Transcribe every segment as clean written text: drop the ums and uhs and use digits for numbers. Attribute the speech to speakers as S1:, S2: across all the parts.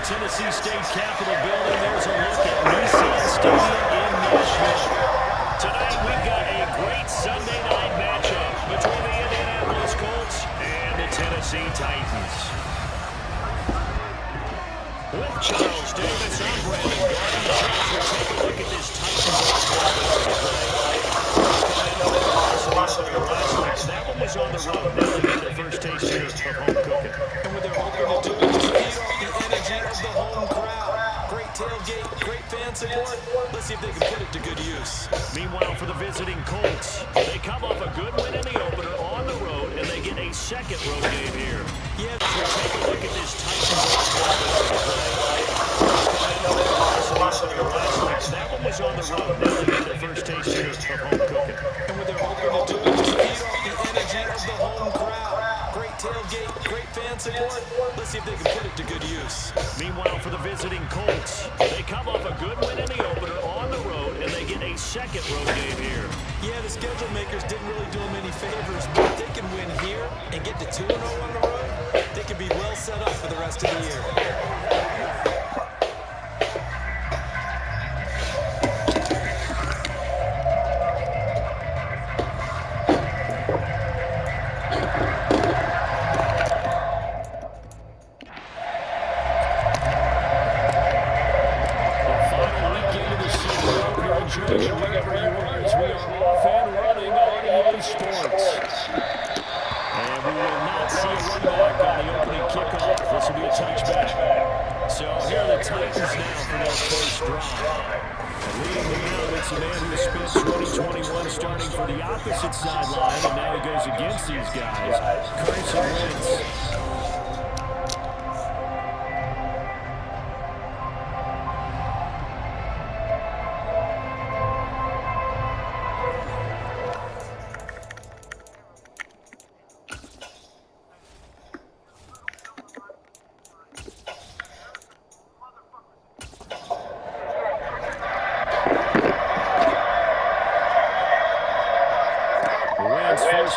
S1: Tennessee State Capitol building. There's a look at Nissan Stadium in Nashville. Tonight we've got a great Sunday night matchup between the Indianapolis Colts and the Tennessee Titans. With Charles Davis, I'm Brandon Garden. Charles, we'll take a look at this Titans offense. That one was on the road. Now they get their first taste here of home cooking.
S2: And what they're hoping to do is feed off the energy of the home crowd. Great tailgate, great fan support. Let's see if they can put it to good use.
S1: Meanwhile, for the visiting Colts, they come off a good win in the opener on the road, and they get a second road game here.
S2: Yeah,
S1: we'll take a look at this Titans That one was on the road. Now they get their first taste here of home cooking.
S2: And what they're hoping to do is feed off the energy of the home crowd. Great tailgate, great fan support. Let's see if they can put it to good use.
S1: Meanwhile, for the visiting Colts, they come off a good win in the opener on the road, and they get a second road game here.
S2: Yeah, the schedule makers didn't really do them any favors, but if they can win here and get to 2-0 on the road, they can be well set up for the rest of the year.
S1: Sideline, and now he goes against these guys. Carson Wentz.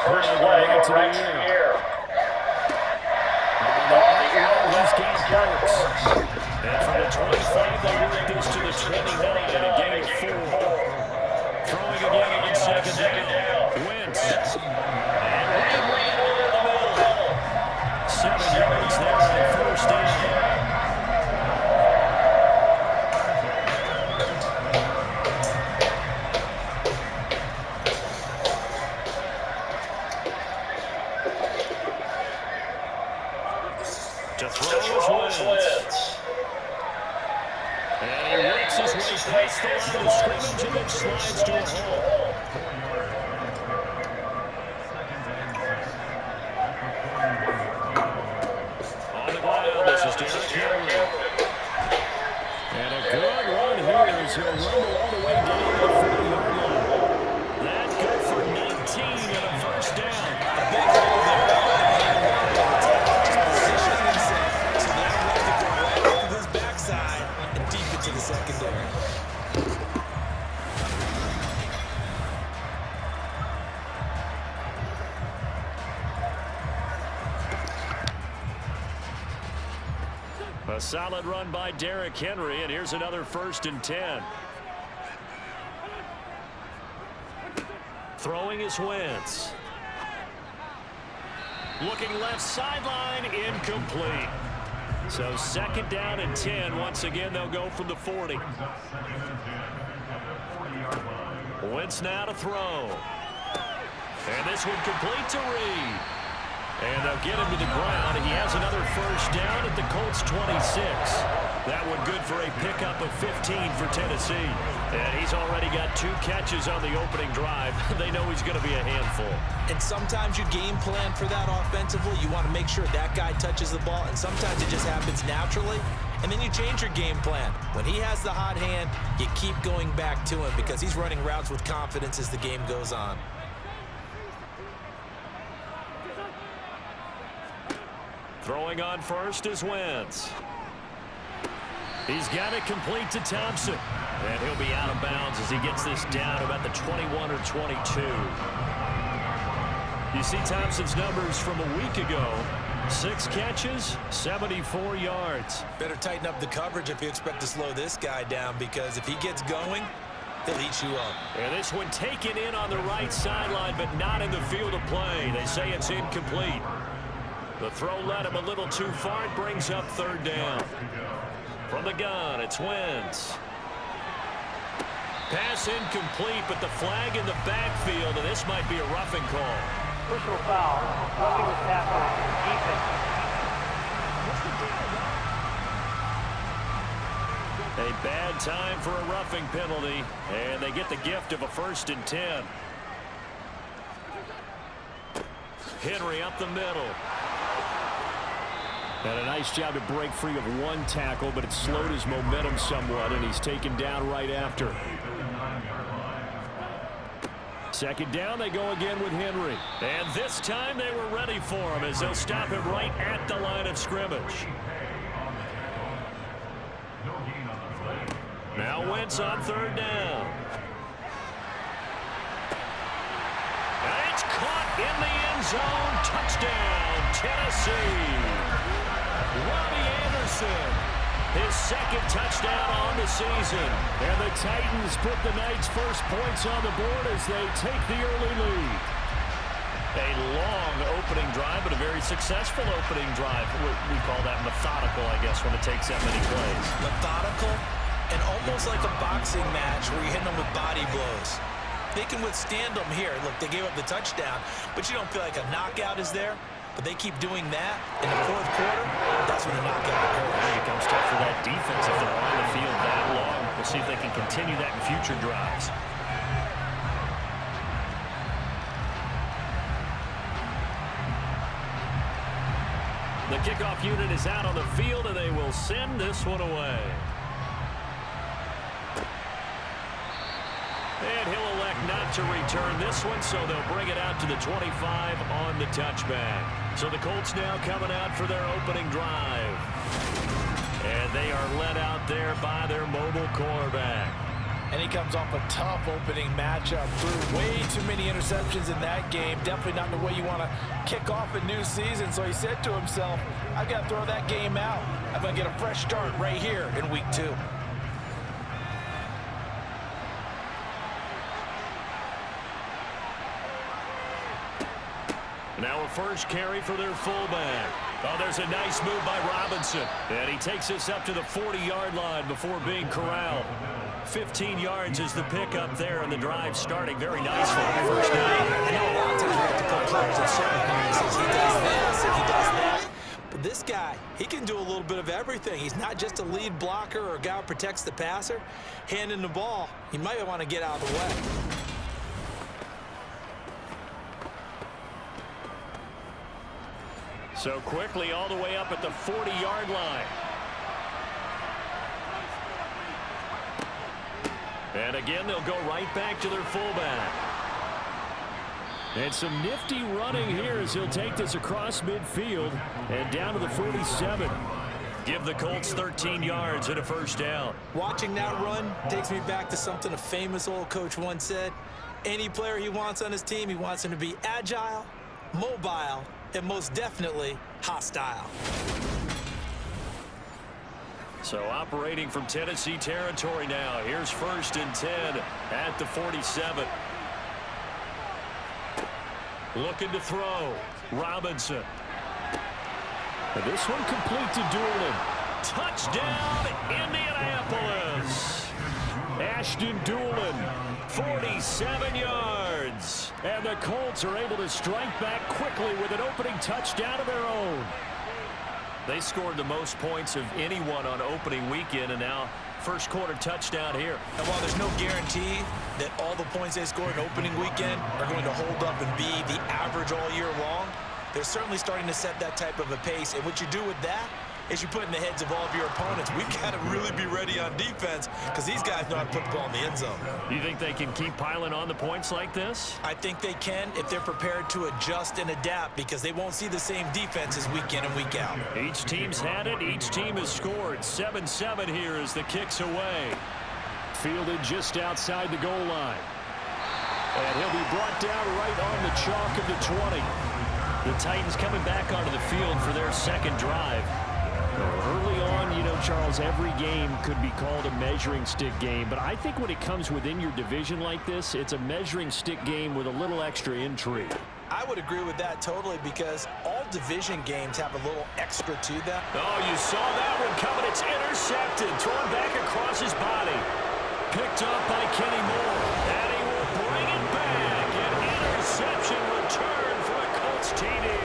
S1: First play going into the air. He's got Burks. And from the 25, they work this to the 29 and a gain of 4. Throwing again on second down. Wentz. And ran over the middle. 7 yards there on first down. To throw is Wentz. And he works his way past the line of scrimmage and then slides to a hole. On the ground, this is Derrick Henry. And a good run here as he'll rumble all the way down to the 40-yard line. That good for 19 and a first down.
S2: A big hole there. To the secondary.
S1: A solid run by Derrick Henry, and here's another 1st and 10. Throwing is Wentz. Looking left sideline, incomplete. So 2nd down and 10. Once again, they'll go from the 40. Wentz now to throw. And this one complete to Reed. And they'll get him to the ground. He has another first down at the Colts 26. That one good for a pickup of 15 for Tennessee. And he's already got 2 catches on the opening drive. They know he's going to be a handful.
S2: And sometimes you game plan for that offensively. You want to make sure that guy touches the ball. And sometimes it just happens naturally. And then you change your game plan. When he has the hot hand, you keep going back to him because he's running routes with confidence as the game goes on.
S1: Throwing on first is Wentz. He's got it complete to Thompson. And he'll be out of bounds as he gets this down about the 21 or 22. You see Thompson's numbers from a week ago. 6 catches, 74 yards.
S2: Better tighten up the coverage if you expect to slow this guy down, because if he gets going, he'll eat you up.
S1: And this one taken in on the right sideline, but not in the field of play. They say it's incomplete. The throw led him a little too far. It brings up 3rd down. From the gun, it's Wentz. Pass incomplete, but the flag in the backfield, and this might be a roughing call.
S3: Personal foul, roughing the tackle, defense.
S1: A bad time for a roughing penalty, and they get the gift of a 1st and 10. Henry up the middle. And a nice job to break free of 1 tackle, but it slowed his momentum somewhat, and he's taken down right after. 2nd down, they go again with Henry. And this time they were ready for him as they'll stop him right at the line of scrimmage. Now Wentz on 3rd down. And it's caught in the end zone. Touchdown, Tennessee. Robbie Anderson, his 2nd touchdown on the season. And the Titans put the Knights' first points on the board as they take the early lead. A long opening drive, but a very successful opening drive. We call that methodical, I guess, when it takes that many plays.
S2: Methodical and almost like a boxing match where you're hitting them with body blows. They can withstand them here. Look, they gave up the touchdown, but you don't feel like a knockout is there. But they keep doing that in the 4th quarter. That's when the knockout occurs.
S1: It becomes tough for that defense if they're on the field that long. We'll see if they can continue that in future drives. The kickoff unit is out on the field, and they will send this one away. And he'll elect not to return this one, so they'll bring it out to the 25 on the touchback. So the Colts now coming out for their opening drive. And they are led out there by their mobile quarterback.
S4: And he comes off a tough opening matchup. Threw way too many interceptions in that game. Definitely not the way you want to kick off a new season. So he said to himself, I've got to throw that game out. I'm going to get a fresh start right here in week 2.
S1: Now a first carry for their fullback. Oh, there's a nice move by Robinson. And he takes this up to the 40-yard line before being corralled. 15 yards is the pickup there, and the drive starting very nicely. First down.
S2: I know a lot of times we have to put players in certain boxes. He does this and he does that. But this guy, he can do a little bit of everything. He's not just a lead blocker or a guy who protects the passer. Handing the ball, he might want to get out of the way.
S1: So quickly all the way up at the 40-yard line. And again, they'll go right back to their fullback. And some nifty running here as he'll take this across midfield and down to the 47. Give the Colts 13 yards and a first down.
S2: Watching that run takes me back to something a famous old coach once said. Any player he wants on his team, he wants him to be agile, mobile, and most definitely hostile.
S1: So operating from Tennessee territory now. Here's 1st and 10 at the 47. Looking to throw. Robinson. And this one complete to Doolin. Touchdown, Indianapolis. Ashton Doolin, 47 yards. And the Colts are able to strike back quickly with an opening touchdown of their own. They scored the most points of anyone on opening weekend, and now first quarter touchdown here.
S2: And while there's no guarantee that all the points they scored in opening weekend are going to hold up and be the average all year long, they're certainly starting to set that type of a pace. And what you do with that is you put in the heads of all of your opponents, we've got to really be ready on defense because these guys know how to put the ball in the end zone.
S1: You think they can keep piling on the points like this?
S2: I think they can if they're prepared to adjust and adapt, because they won't see the same defenses week in and week out.
S1: Each team's had it. Each team has scored. 7-7 here as the kick's away. Fielded just outside the goal line. And he'll be brought down right on the chalk of the 20. The Titans coming back onto the field for their second drive. Early on, you know, Charles, every game could be called a measuring stick game, but I think when it comes within your division like this, it's a measuring stick game with a little extra intrigue.
S2: I would agree with that totally because all division games have a little extra to them.
S1: Oh, you saw that one coming. It's intercepted. Thrown back across his body. Picked up by Kenny Moore. And he will bring it back. An interception return for a Colts TD.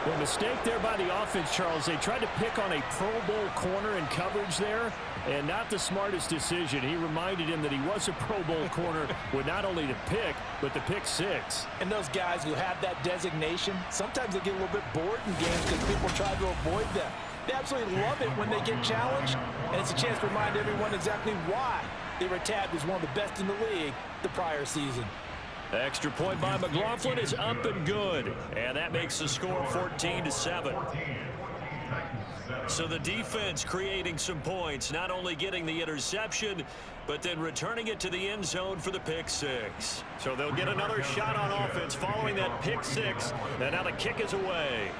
S1: Well, mistake there by the offense, Charles. They tried to pick on a Pro Bowl corner in coverage there, and not the smartest decision. He reminded him that he was a Pro Bowl corner with not only the pick, but the pick six.
S4: And those guys who have that designation, sometimes they get a little bit bored in games because people try to avoid them. They absolutely love it when they get challenged, and it's a chance to remind everyone exactly why they were tabbed as one of the best in the league the prior season.
S1: Extra point by McLaughlin is up and good. And that makes the score 14-7. So the defense creating some points, not only getting the interception, but then returning it to the end zone for the pick six. So they'll get another shot on offense following that pick six. And now the kick is away.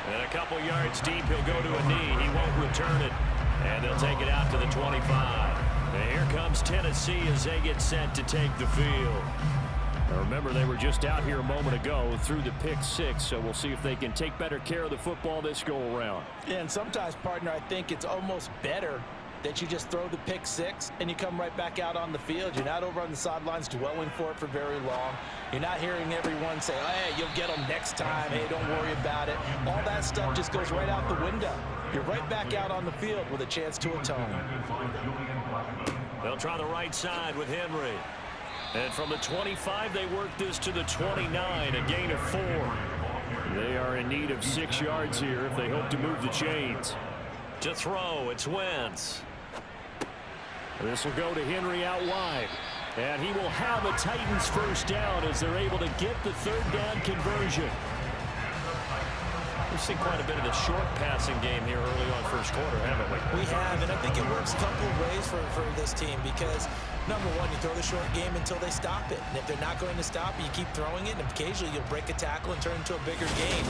S1: And a couple yards deep, he'll go to a knee. He won't return it. And they'll take it out to the 25. And here comes Tennessee as they get set to take the field. Now remember, they were just out here a moment ago through the pick six, so we'll see if they can take better care of the football this go-around.
S4: Yeah, and sometimes, partner, I think it's almost better that you just throw the pick six and you come right back out on the field. You're not over on the sidelines dwelling for it for very long. You're not hearing everyone say, oh, hey, you'll get them next time. Hey, don't worry about it. All that stuff just goes right out the window. You're right back out on the field with a chance to atone.
S1: They'll try the right side with Henry. And from the 25, they work this to the 29, a gain of 4. They are in need of 6 yards here if they hope to move the chains. To throw, it's Wentz. This will go to Henry out wide. And he will have a Titans first down as they're able to get the third down conversion. We've seen quite a bit of the short passing game here early on first quarter, haven't we?
S2: We have, and I think it works a couple of ways for this team because, number one, you throw the short game until they stop it. And if they're not going to stop it, you keep throwing it, and occasionally you'll break a tackle and turn it into a bigger gain.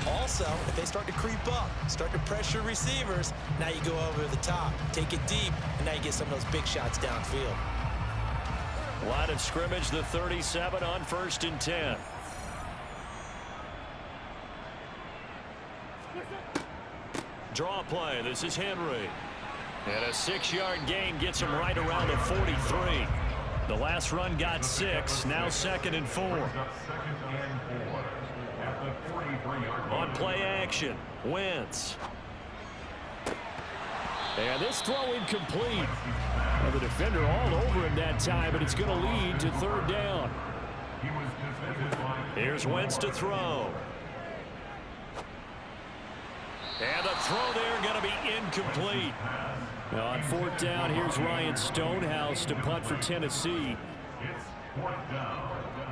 S2: Also, if they start to creep up, start to pressure receivers, now you go over the top, take it deep, and now you get some of those big shots downfield.
S1: Line of scrimmage, the 37 on 1st and 10. Draw play. This is Henry. And a 6-yard gain gets him right around the 43. The last run got 6. Now 2nd and 4. On play action, Wentz. And this throw incomplete. Well, the defender all over him that time, but it's going to lead to third down. Here's Wentz to throw. And the throw there going to be incomplete. Now on 4th down, here's Ryan Stonehouse to punt for Tennessee.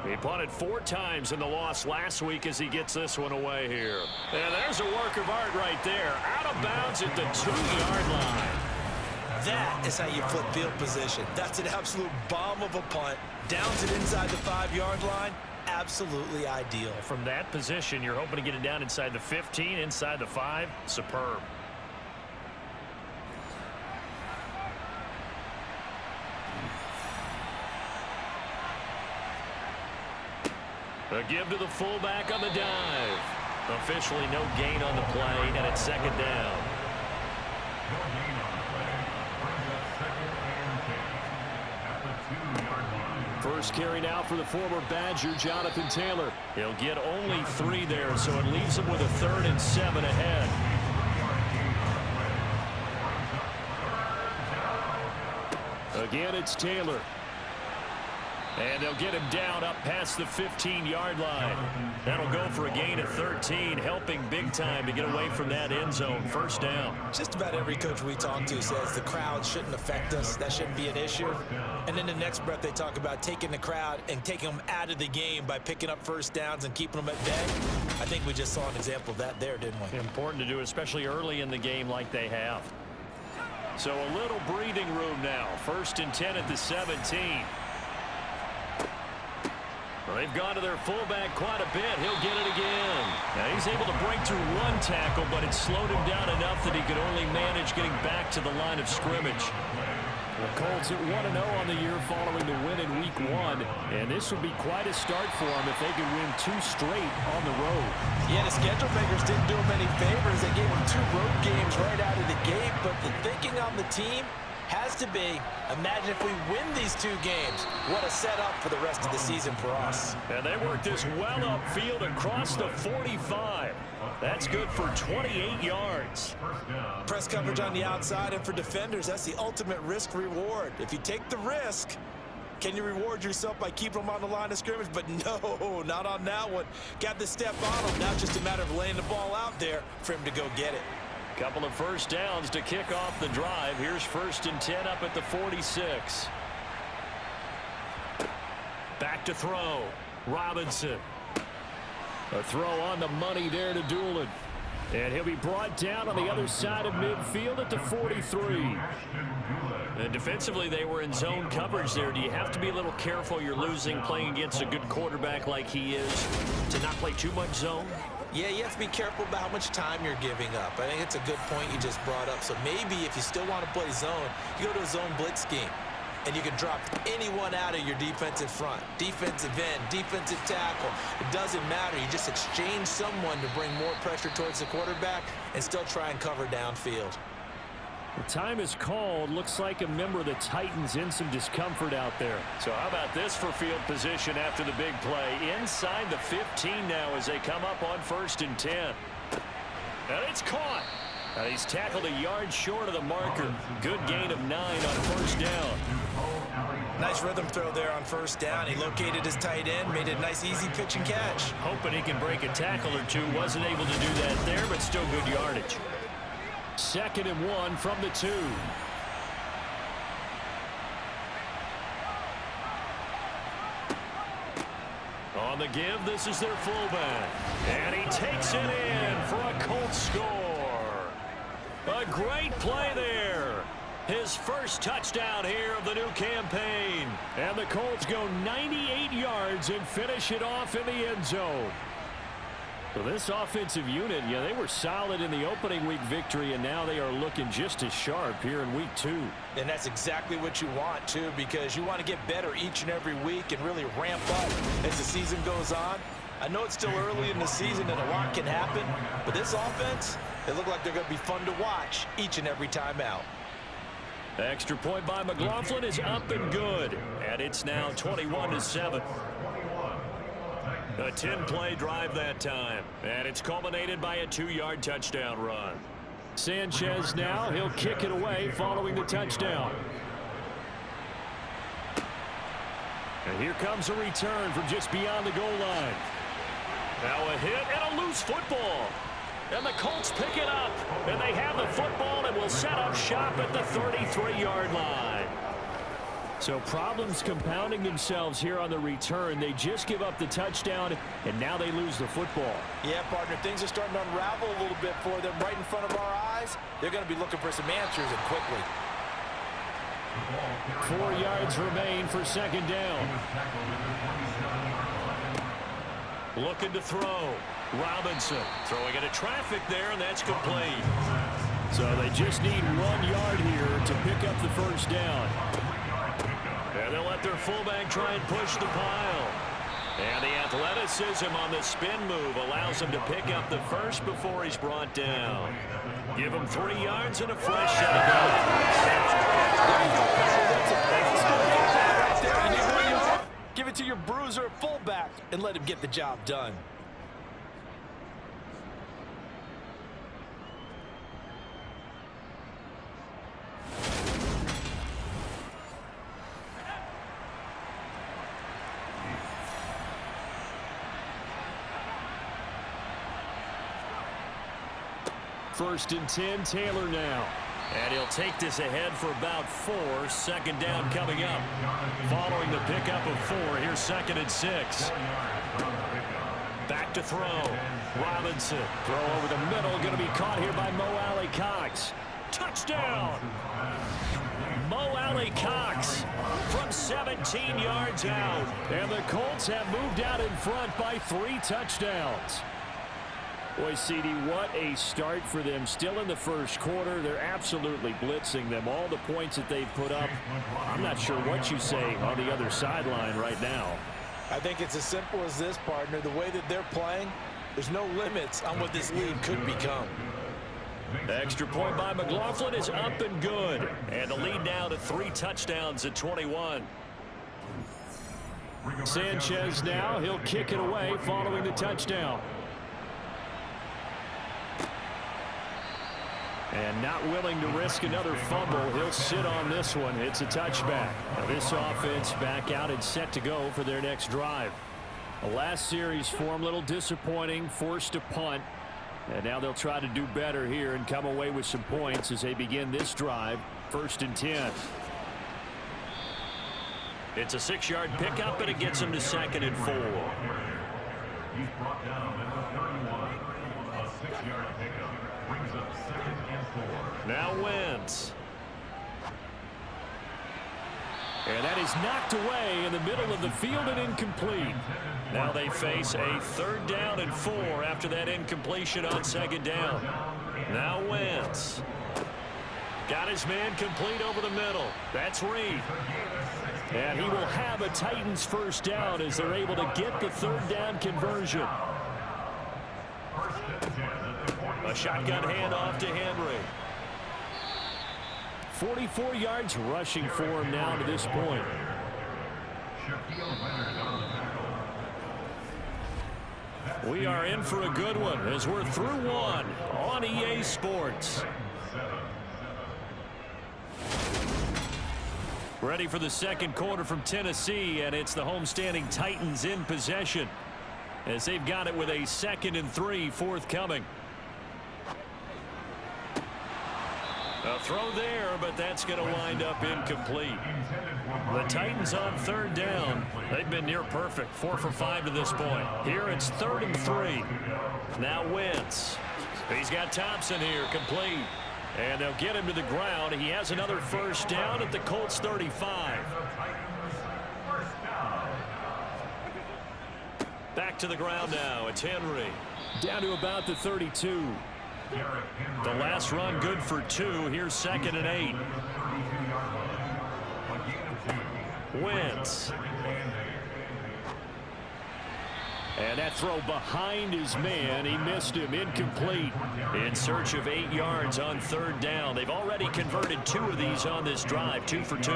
S1: He punted 4 times in the loss last week as he gets this one away here. And there's a work of art right there. Out of bounds at the 2-yard line.
S2: That is how you flip field position. That's an absolute bomb of a punt. Downs it inside the 5-yard line. Absolutely ideal.
S1: From that position, you're hoping to get it down inside the 15, inside the 5. Superb. A give to the fullback on the dive. Officially no gain on the play, and it's 2nd down. First carry now for the former Badger, Jonathan Taylor. He'll get only 3 there, so it leaves him with a 3rd and 7 ahead. Again, it's Taylor. And they'll get him down up past the 15-yard line. That'll go for a gain of 13, helping big time to get away from that end zone. 1st down.
S2: Just about every coach we talk to says the crowd shouldn't affect us. That shouldn't be an issue. And then the next breath they talk about taking the crowd and taking them out of the game by picking up 1st downs and keeping them at bay. I think we just saw an example of that there, didn't we?
S1: Important to do, especially early in the game like they have. So a little breathing room now. 1st and 10 at the 17. Well, they've gone to their fullback quite a bit. He'll get it again. Now he's able to break through one tackle, but it slowed him down enough that he could only manage getting back to the line of scrimmage. The Colts at 1-0 on the year following the win in Week 1. And this would be quite a start for them if they could win 2 straight on the road.
S2: Yeah, the schedule makers didn't do him any favors. They gave him 2 road games right out of the gate. But the thinking on the team has to be, imagine if we win these 2 games. What a setup for the rest of the season for us.
S1: And they work this well upfield across the 45. That's good for 28 yards.
S2: Press coverage on the outside, and for defenders, that's the ultimate risk-reward. If you take the risk, can you reward yourself by keeping them on the line of scrimmage? But no, not on that one. Got the step on him. Now it's just a matter of laying the ball out there for him to go get it.
S1: Couple of first downs to kick off the drive. Here's 1st and 10 up at the 46. Back to throw. Robinson. A throw on the money there to Doolin. And he'll be brought down on the other side of midfield at the 43. And defensively, they were in zone coverage there. Do you have to be a little careful? You're losing playing against a good quarterback like he is to not play too much zone?
S2: Yeah, you have to be careful about how much time you're giving up. I think it's a good point you just brought up. So maybe if you still want to play zone, you go to a zone blitz scheme. And you can drop anyone out of your defensive front. Defensive end, defensive tackle. It doesn't matter. You just exchange someone to bring more pressure towards the quarterback and still try and cover downfield.
S1: The time is called. Looks like a member of the Titans in some discomfort out there. So how about this for field position after the big play? Inside the 15 now as they come up on 1st and 10. And it's caught. And he's tackled a yard short of the marker. Good gain of 9 on 1st down.
S2: Nice rhythm throw there on 1st down. He located his tight end, made a nice easy pitch and catch.
S1: Hoping he can break a tackle or 2. Wasn't able to do that there, but still good yardage. 2nd and 1 from the 2. On the give, this is their fullback. And he takes it in for a Colts score. A great play there. His first touchdown here of the new campaign. And the Colts go 98 yards and finish it off in the end zone. So this offensive unit, yeah, they were solid in the opening week victory, and now they are looking just as sharp here in week 2.
S2: And that's exactly what you want, too, because you want to get better each and every week and really ramp up as the season goes on. I know it's still early in the season and a lot can happen, but this offense, they look like they're going to be fun to watch each and every time out.
S1: Extra point by McLaughlin is up and good, and it's now 21-7. A 10-play drive that time, and it's culminated by a 2-yard touchdown run. Sanchez now, he'll kick it away following the touchdown. And here comes a return from just beyond the goal line. Now a hit and a loose football. And the Colts pick it up, and they have the football and will set up shop at the 33-yard line. So problems compounding themselves here on the return. They just give up the touchdown, and now they lose the football.
S4: Yeah, partner, things are starting to unravel a little bit for them right in front of our eyes. They're going to be looking for some answers, and quickly.
S1: 4 yards remain for 2nd down. Looking to throw. Robinson throwing into traffic there, and that's complete. So they just need 1 yard here to pick up the 1st down. And they'll let their fullback try and push the pile. And the athleticism on the spin move allows him to pick up the 1st before he's brought down. Give him 3 yards and a fresh set of downs.
S4: Give it to your bruiser fullback and let him get the job done.
S1: First and 10, Taylor now. And he'll take this ahead for about 4. 2nd down coming up. Following the pickup of 4, here's 2nd and 6. Back to throw. Robinson. Throw over the middle. Going to be caught here by Mo Alley-Cox. Touchdown! Mo Alley-Cox from 17 yards out.
S5: And the Colts have moved out in front by 3 touchdowns. Boy, CD, what a start for them. Still in the first quarter. They're absolutely blitzing them. All the points that they've put up, I'm not sure what you say on the other sideline right now.
S4: I think it's as simple as this, partner. The way that they're playing, there's no limits on what this lead could become.
S1: The extra point by McLaughlin is up and good. And the lead now to 3 touchdowns at 21.
S5: Sanchez now, he'll kick it away following the touchdown. And not willing to risk another fumble. He'll sit on this one. It's a touchback. Now this offense back out and set to go for their next drive. The last series for them, a little disappointing, forced to punt. And now they'll try to do better here and come away with some points as they begin this drive. 1st and 10.
S1: It's a 6-yard pickup, and it gets him to 2nd and 4.
S6: He's brought down at the 31. A 6-yard pickup brings up 2nd and 4.
S1: Now Wentz. And that is knocked away in the middle of the field and incomplete. Now they face a 3rd down and 4 after that incompletion on 2nd down. Now Wentz. Got his man complete over the middle. That's Reed. And he will have a Titans 1st down as they're able to get the 3rd down conversion. A shotgun handoff to Henry. 44 yards rushing for him now to this point. We are in for a good one as we're through one on EA Sports. Ready for the 2nd quarter from Tennessee, and it's the homestanding Titans in possession as they've got it with a 2nd and 3 forthcoming. A throw there, but that's going to wind up incomplete. The Titans on 3rd down. They've been near perfect, 4 for 5 to this point. Here it's 3rd and 3. Now Wentz. He's got Thompson here, complete. And they'll get him to the ground. He has another 1st down at the Colts 35. Back to the ground now. It's Henry.
S5: Down to about the 32.
S1: The last run good for 2. Here's 2nd and 8. Wentz. And that throw behind his man. He missed him. Incomplete. In search of 8 yards on 3rd down. They've already converted 2 of these on this drive. 2 for 2.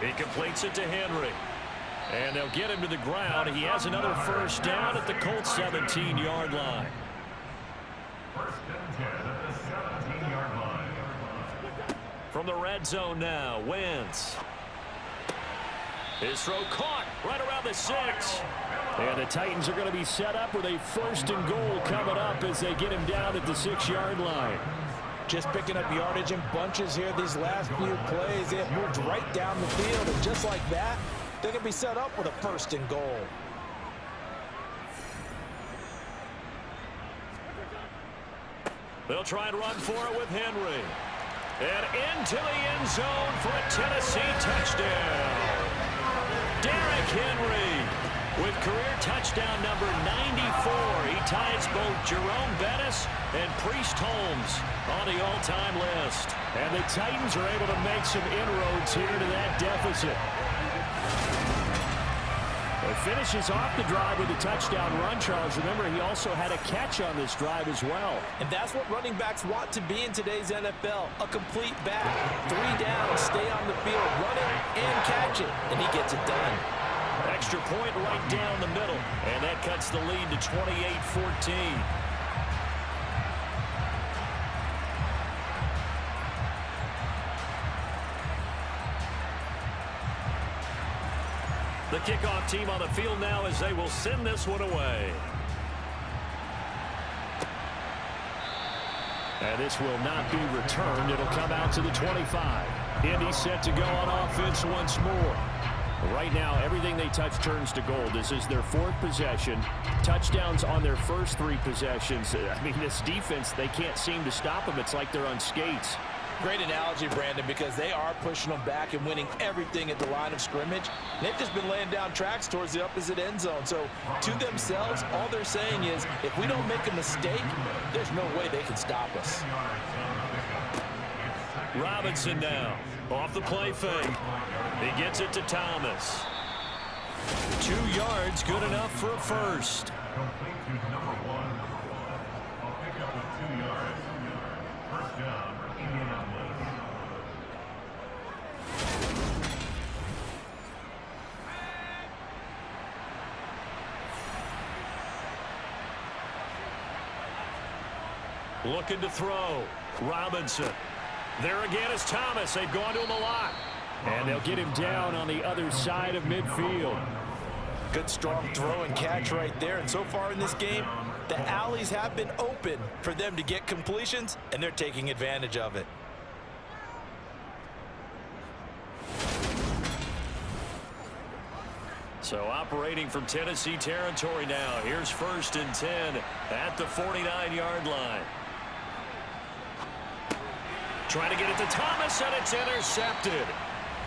S1: He completes it to Henry. And they'll get him to the ground. He has another 1st down at the Colts 17-yard line.
S6: 1st and 10 at the 17-yard line.
S1: From the red zone now, Wentz. His throw caught right around the 6.
S5: And the Titans are going to be set up with a 1st and goal coming up as they get him down at the 6-yard line.
S4: Just picking up yardage in bunches here these last few plays. They have moved right down the field, and just like that, they can be set up with a 1st and goal.
S1: They'll try and run for it with Henry. And into the end zone for a Tennessee touchdown. Derrick Henry with career touchdown number 94. He ties both Jerome Bettis and Priest Holmes on the all-time list.
S5: And the Titans are able to make some inroads here to that deficit. It finishes off the drive with a touchdown run, Charles. Remember, he also had a catch on this drive as well.
S2: And that's what running backs want to be in today's NFL, a complete back. 3 down, stay on the field, run it and catch it, and he gets it done.
S1: Extra point right down the middle, and that cuts the lead to 28-14. The kickoff team on the field now as they will send this one away.
S5: And this will not be returned. It'll come out to the 25. Indy set to go on offense once more. Right now, everything they touch turns to gold. This is their 4th possession. Touchdowns on their first 3 possessions. I mean, this defense, they can't seem to stop them. It's like they're on skates.
S4: Great analogy, Brandon, because they are pushing them back and winning everything at the line of scrimmage. And they've just been laying down tracks towards the opposite end zone. So to themselves, all they're saying is, if we don't make a mistake, there's no way they can stop us.
S1: Robinson now off the play fake. He gets it to Thomas. 2 yards, good enough for a first.
S6: Complete to number 1. I'll pick up with 2 yards. First down, Indianapolis.
S1: Looking to throw. Robinson. There again is Thomas. They've gone to him a lot.
S5: And they'll get him down on the other side of midfield.
S4: Good strong throw and catch right there. And so far in this game, the alleys have been open for them to get completions, and they're taking advantage of it.
S1: So operating from Tennessee territory now. Here's 1st and 10 at the 49-yard line. Trying to get it to Thomas, and it's intercepted.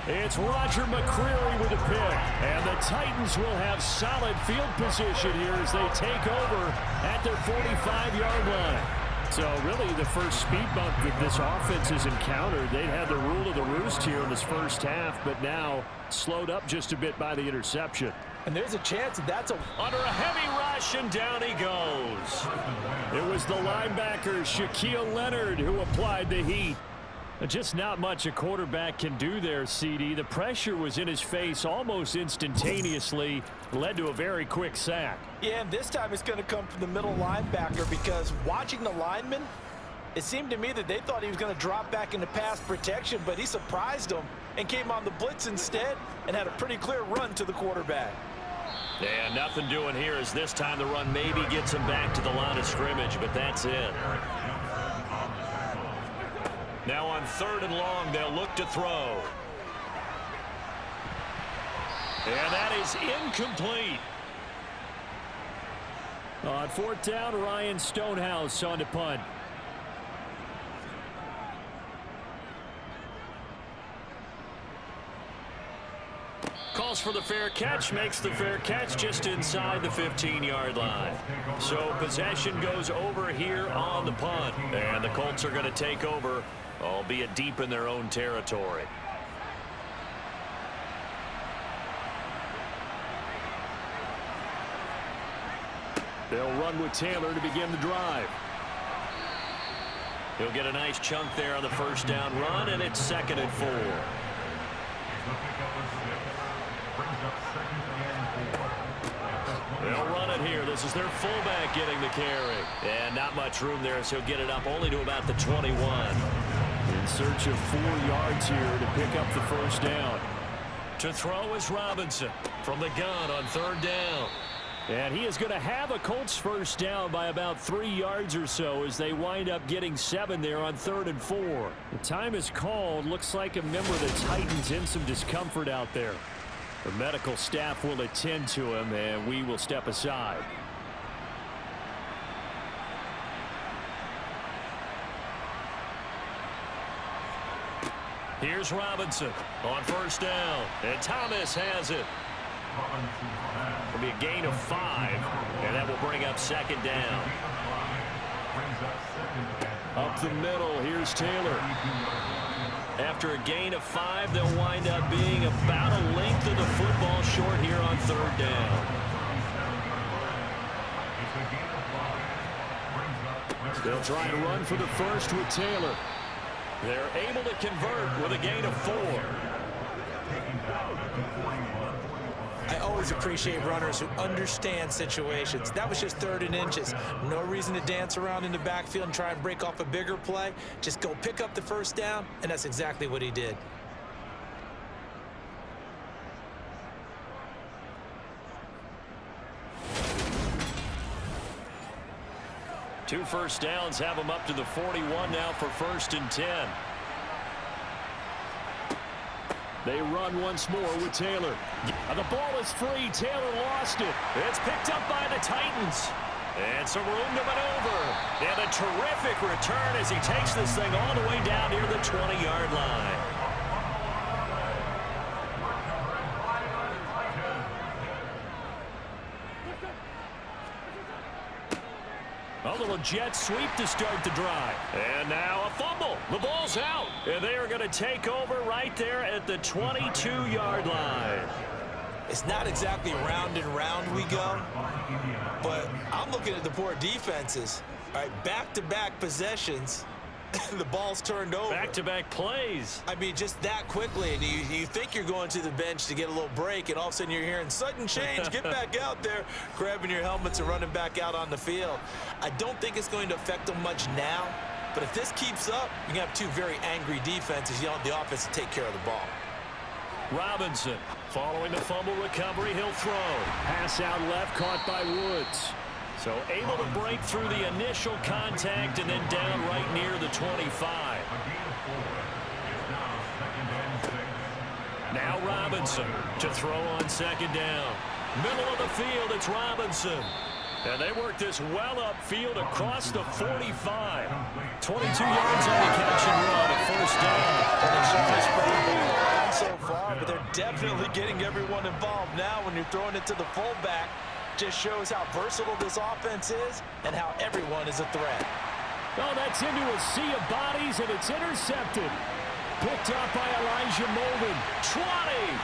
S5: It's Roger McCreary with a pick. And the Titans will have solid field position here as they take over at their 45-yard line. So really the first speed bump that this offense has encountered. They'd had the rule of the roost here in this first half, but now slowed up just a bit by the interception.
S4: And there's a chance that that's
S1: Under a heavy rush, and down he goes.
S5: It was the linebacker Shaquille Leonard who applied the heat. Just not much a quarterback can do there, CD. The pressure was in his face almost instantaneously, led to a very quick sack.
S4: Yeah, and this time it's going to come from the middle linebacker, because watching the lineman, it seemed to me that they thought he was going to drop back into pass protection, but he surprised them and came on the blitz instead and had a pretty clear run to the quarterback.
S1: Yeah, nothing doing here as this time the run maybe gets him back to the line of scrimmage, but that's it. Now on 3rd and long, they'll look to throw. And that is incomplete.
S5: On 4th down, Ryan Stonehouse on to punt.
S1: Calls for the fair catch, makes the fair catch just inside the 15-yard line. So possession goes over here on the punt. And the Colts are going to take over, albeit deep in their own territory.
S5: They'll run with Taylor to begin the drive.
S1: He'll get a nice chunk there on the first down run, and it's 2nd and 4. They'll run it here. This is their fullback getting the carry. And not much room there, so he'll get it up only to about the 21.
S5: In search of 4 yards here to pick up the first down.
S1: To throw is Robinson from the gun on 3rd down.
S5: And he is going to have a Colts first down by about 3 yards or so as they wind up getting 7 there on 3rd and 4. The time is called. Looks like a member of the Titans in some discomfort out there. The medical staff will attend to him, and we will step aside.
S1: Here's Robinson on 1st down, and Thomas has it. It'll be a gain of 5, and that will bring up 2nd down.
S5: Up the middle, here's Taylor.
S1: After a gain of 5, they'll wind up being about a length of the football short here on 3rd down.
S5: They'll try and run for the first with Taylor.
S1: They're able to convert with a gain of 4.
S2: I always appreciate runners who understand situations. That was just 3rd and inches. No reason to dance around in the backfield and try and break off a bigger play. Just go pick up the first down, and that's exactly what he did.
S1: Two first downs have them up to the 41 now for 1st and 10.
S5: They run once more with Taylor. The ball is free. Taylor lost it.
S1: It's picked up by the Titans. And some room to maneuver. And a terrific return as he takes this thing all the way down near the 20-yard line. A little jet sweep to start the drive. And now a fumble. The ball's out. And they are going to take over right there at the 22-yard line.
S2: It's not exactly round and round we go, but I'm looking at the poor defenses. All right, back-to-back possessions, the ball's turned over.
S1: Back-to-back plays.
S2: I mean, just that quickly, and you think you're going to the bench to get a little break, and all of a sudden you're hearing sudden change, get back out there, grabbing your helmets and running back out on the field. I don't think it's going to affect them much now, but if this keeps up, you're going to have two very angry defenses yelling at the offense to take care of the ball.
S1: Robinson, following the fumble recovery, he'll throw.
S5: Pass out left, caught by Woods.
S1: So able to break through the initial contact and then down right near the 25. Now Robinson to throw on second down. Middle of the field, it's Robinson. And they work this well upfield across the 45. 22 yards on the catch and run, a first down.
S4: So far, but they're definitely getting everyone involved now. When you're throwing it to the fullback, just shows how versatile this offense is and how everyone is a threat.
S5: Oh, that's into a sea of bodies, and it's intercepted. Picked up by Elijah Molden.
S1: 20.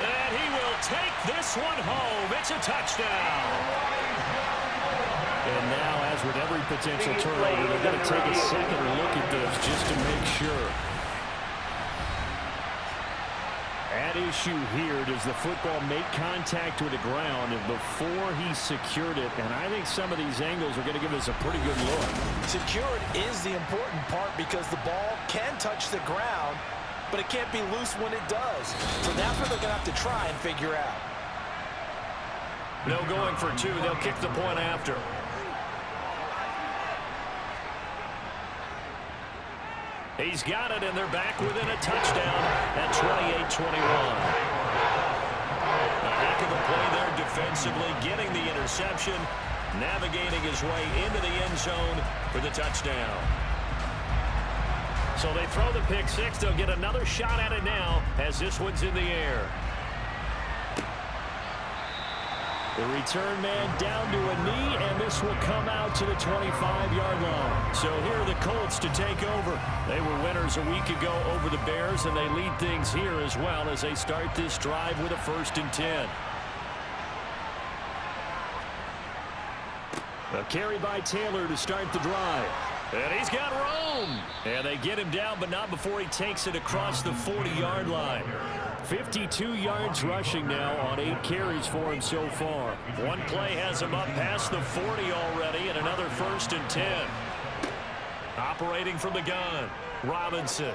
S1: And he will take this one home. It's a touchdown.
S5: And now, as with every potential turnover, they're going to take a second look at this just to make sure. At issue here, does the football make contact with the ground before he secured it? And I think some of these angles are going to give us a pretty good look.
S4: Secured is the important part because the ball can touch the ground, but it can't be loose when it does. So that's what they're going to have to try and figure out.
S1: No going for two. They'll kick the point after. He's got it, and they're back within a touchdown at 28-21. A heck of a play there defensively, getting the interception, navigating his way into the end zone for the touchdown. So they throw the pick six. They'll get another shot at it now as this one's in the air.
S5: The return man down to a knee, and this will come out to the 25-yard line.
S1: So here are the Colts to take over. They were winners a week ago over the Bears, and they lead things here as well as they start this drive with a 1st and 10.
S5: A carry by Taylor to start the drive.
S1: And he's got room. And they get him down, but not before he takes it across the 40-yard line.
S5: 52 yards rushing now on 8 carries for him so far.
S1: One play has him up past the 40 already, and another 1st and 10. Operating from the gun, Robinson.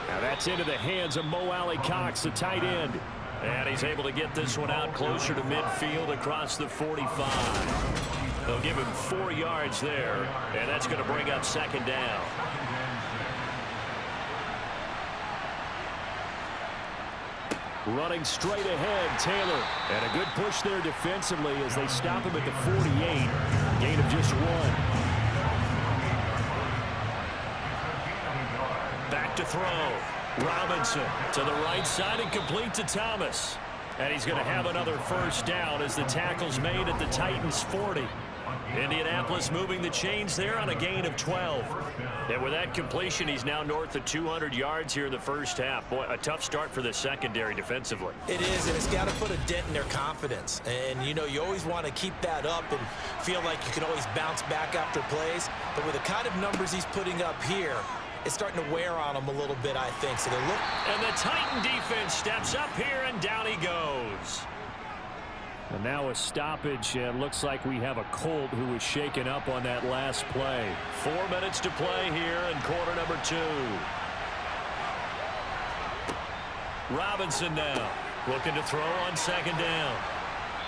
S5: Now that's into the hands of Mo Alley-Cox, the tight end.
S1: And he's able to get this one out closer to midfield across the 45. They'll give him 4 yards there, and that's going to bring up second down.
S5: Running straight ahead, Taylor. And a good push there defensively as they stop him at the 48. Gain of just 1.
S1: Back to throw. Robinson to the right side and complete to Thomas. And he's going to have another first down as the tackle's made at the Titans' 40. Indianapolis moving the chains there on a gain of 12. And with that completion, he's now north of 200 yards here in the first half. Boy, a tough start for the secondary defensively.
S2: It is, and it's got to put a dent in their confidence. And, you know, you always want to keep that up and feel like you can always bounce back after plays. But with the kind of numbers he's putting up here, it's starting to wear on him a little bit, I think. So they're looking.
S1: And the Titan defense steps up here, and down he goes.
S5: And now a stoppage, and looks like we have a Colt who was shaken up on that last play.
S1: 4 minutes to play here in quarter number 2. Robinson now looking to throw on second down.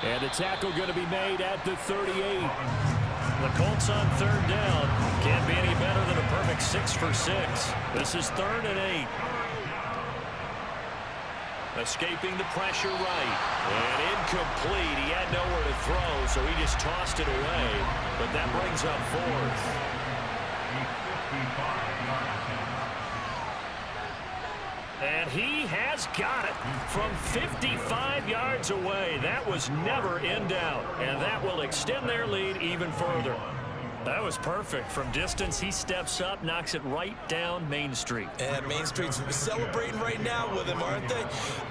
S5: And the tackle going to be made at the 38.
S1: The Colts on third down. Can't be any better than a perfect 6 for 6. This is 3rd and 8. Escaping the pressure right. And incomplete. He had nowhere to throw, so he just tossed it away. But that brings up fourth. And he has got it from 55 yards away. That was never in doubt. And that will extend their lead even further. That was perfect. From distance, he steps up, knocks it right down Main Street.
S2: And Main Street's celebrating right now with him, aren't they?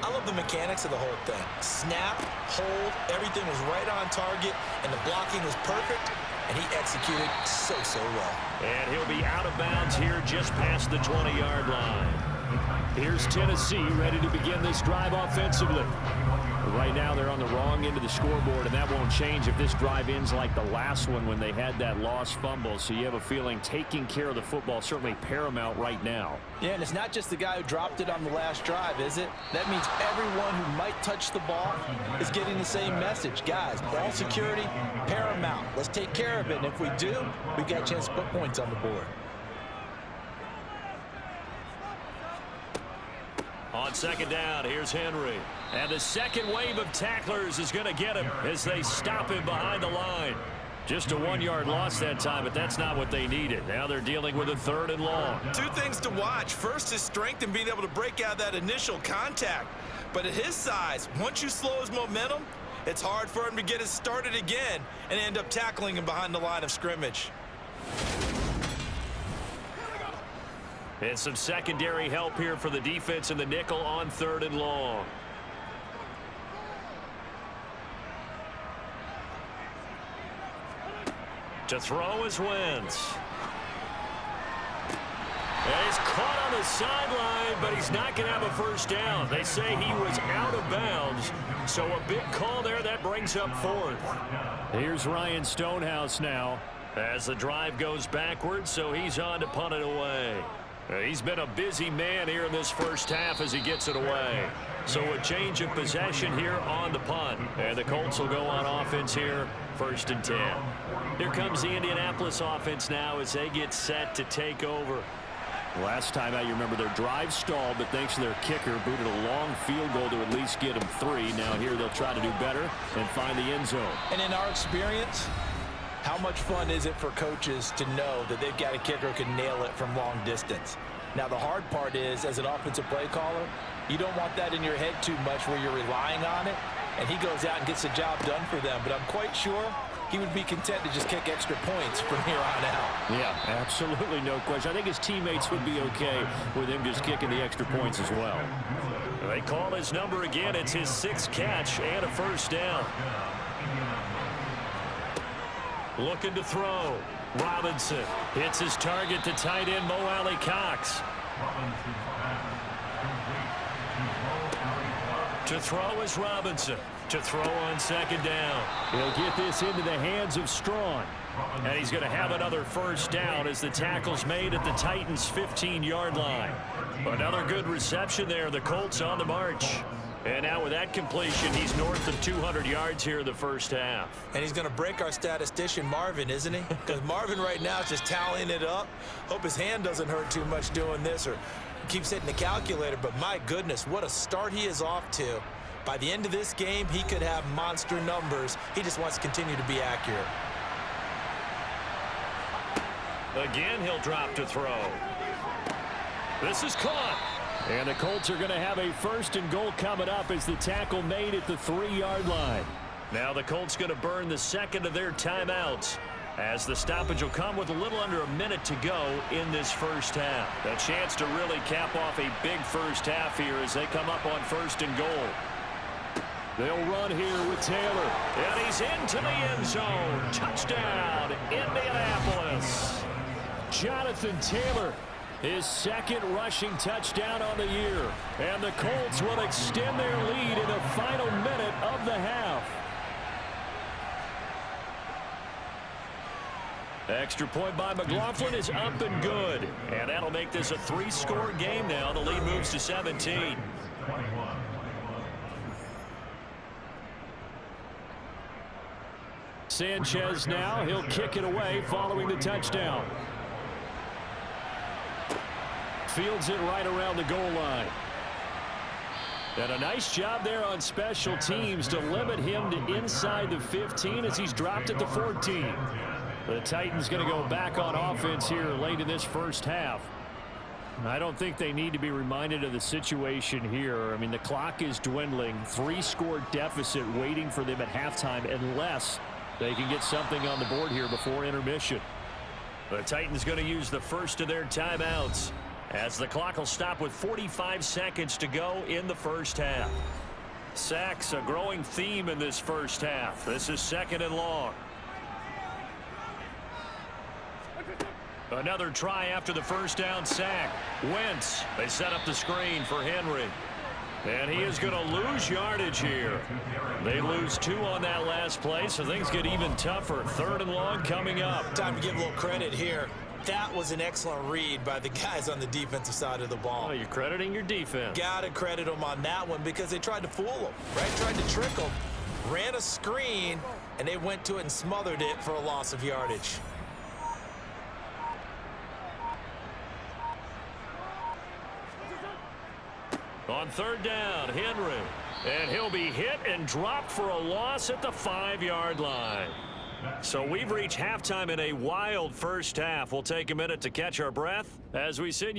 S2: I love the mechanics of the whole thing. Snap, hold, everything was right on target, and the blocking was perfect, and he executed so well.
S1: And he'll be out of bounds here just past the 20-yard line.
S5: Here's Tennessee ready to begin this drive offensively. Right now they're on the wrong end of the scoreboard, and that won't change if this drive ends like the last one when they had that lost fumble. So you have a feeling taking care of the football certainly paramount right now.
S4: Yeah, and it's not just the guy who dropped it on the last drive, is it? That means everyone who might touch the ball is getting the same message. Guys, ball security, paramount. Let's take care of it, and if we do, we've got a chance to put points on the board.
S1: On second down, here's Henry. And the second wave of tacklers is going to get him as they stop him behind the line. Just a 1-yard loss that time, but that's not what they needed. Now they're dealing with a 3rd and long.
S2: Two things to watch. First, his strength and being able to break out that initial contact. But at his size, once you slow his momentum, it's hard for him to get it started again and end up tackling him behind the line of scrimmage.
S1: And some secondary help here for the defense in the nickel on 3rd and long. To throw is Wentz. And he's caught on the sideline, but he's not going to have a first down. They say he was out of bounds, so a big call there. That brings up 4th.
S5: Here's Ryan Stonehouse now.
S1: As the drive goes backwards, so he's on to punt it away. He's been a busy man here in this first half as he gets it away. So a change of possession here on the punt. And the Colts will go on offense here, 1st and 10. Here comes the Indianapolis offense now as they get set to take over.
S5: Last time out, you remember their drive stalled, but thanks to their kicker, booted a long field goal to at least get them 3. Now here they'll try to do better and find the end zone.
S4: And in our experience, how much fun is it for coaches to know that they've got a kicker who can nail it from long distance? Now, the hard part is, as an offensive play caller, you don't want that in your head too much where you're relying on it, and he goes out and gets the job done for them. But I'm quite sure he would be content to just kick extra points from here on out.
S5: Yeah, absolutely no question. I think his teammates would be okay with him just kicking the extra points as well.
S1: They call his number again. It's his 6th catch and a first down. Looking to throw. Robinson hits his target to tight end Mo Alley-Cox. To throw is Robinson. To throw on 2nd down.
S5: He'll get this into the hands of Strachan.
S1: And he's going to have another first down as the tackle's made at the Titans' 15-yard line. Another good reception there. The Colts on the march. And now with that completion, he's north of 200 yards here in the first half.
S2: And he's going to break our statistician, Marvin, isn't he? Because Marvin right now is just tallying it up. Hope his hand doesn't hurt too much doing this or keeps hitting the calculator. But my goodness, what a start he is off to. By the end of this game, he could have monster numbers. He just wants to continue to be accurate.
S1: Again, he'll drop to throw. This is caught.
S5: And the Colts are going to have a 1st and goal coming up as the tackle made at the 3-yard line.
S1: Now the Colts going to burn the 2nd of their timeouts as the stoppage will come with a little under a minute to go in this first half. A chance to really cap off a big first half here as they come up on 1st and goal.
S5: They'll run here with Taylor.
S1: And he's into the end zone. Touchdown, Indianapolis.
S5: Jonathan Taylor, his 2nd rushing touchdown on the year. And the Colts will extend their lead in the final minute of the half.
S1: Extra point by McLaughlin is up and good. And that'll make this a 3-score game now. The lead moves to 17.
S5: Sanchez now, he'll kick it away following the touchdown. Fields it right around the goal line. And a nice job there on special teams to limit him to inside the 15 as he's dropped at the 14. The Titans going to go back on offense here late in this first half. I don't think they need to be reminded of the situation here. I mean, the clock is dwindling. 3-score deficit waiting for them at halftime unless they can get something on the board here before intermission. The Titans going to use the first of their timeouts as the clock will stop with 45 seconds to go in the first half. Sacks, a growing theme in this first half. This is 2nd and long. Another try after the first down sack. Wentz, they set up the screen for Henry. And he is going to lose yardage here. They lose 2 on that last play, so things get even tougher. 3rd and long coming up.
S2: Time to give a little credit here. That was an excellent read by the guys on the defensive side of the ball.
S5: Oh, you're crediting your defense.
S2: Got to credit them on that one because they tried to fool them, right? Tried to trick them. Ran a screen, and they went to it and smothered it for a loss of yardage.
S1: On 3rd down, Henry. And he'll be hit and dropped for a loss at the 5-yard line. So we've reached halftime in a wild first half. We'll take a minute to catch our breath as we sit